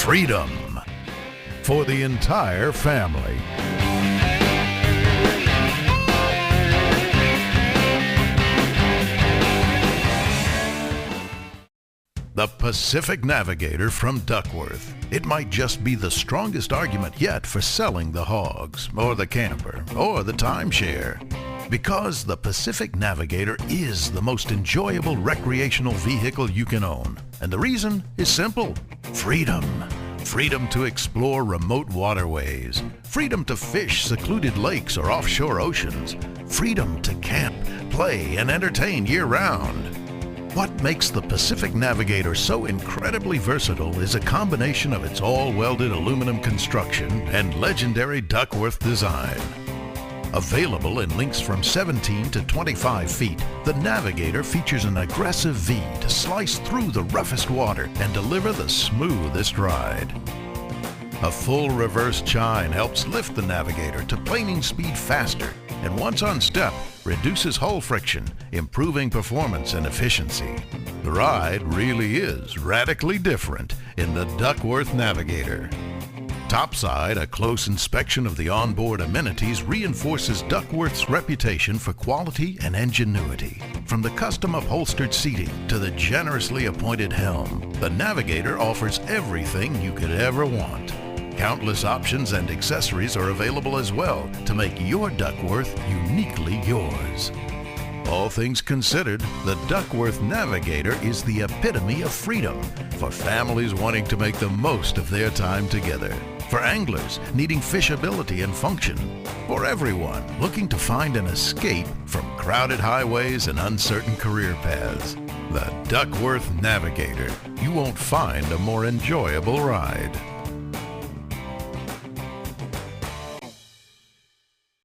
freedom for the entire family. The Pacific Navigator from Duckworth. It might just be the strongest argument yet for selling the hogs, or the camper, or the timeshare. Because the Pacific Navigator is the most enjoyable recreational vehicle you can own. And the reason is simple: freedom. Freedom to explore remote waterways. Freedom to fish secluded lakes or offshore oceans. Freedom to camp, play, and entertain year-round. What makes the Pacific Navigator so incredibly versatile is a combination of its all-welded aluminum construction and legendary Duckworth design. Available in lengths from 17 to 25 feet, the Navigator features an aggressive V to slice through the roughest water and deliver the smoothest ride. A full reverse chine helps lift the Navigator to planing speed faster, and once on step, reduces hull friction, improving performance and efficiency. The ride really is radically different in the Duckworth Navigator. Topside, a close inspection of the onboard amenities reinforces Duckworth's reputation for quality and ingenuity. From the custom upholstered seating to the generously appointed helm, the Navigator offers everything you could ever want. Countless options and accessories are available as well to make your Duckworth uniquely yours. All things considered, the Duckworth Navigator is the epitome of freedom for families wanting to make the most of their time together, for anglers needing fishability and function, for everyone looking to find an escape from crowded highways and uncertain career paths. The Duckworth Navigator. You won't find a more enjoyable ride.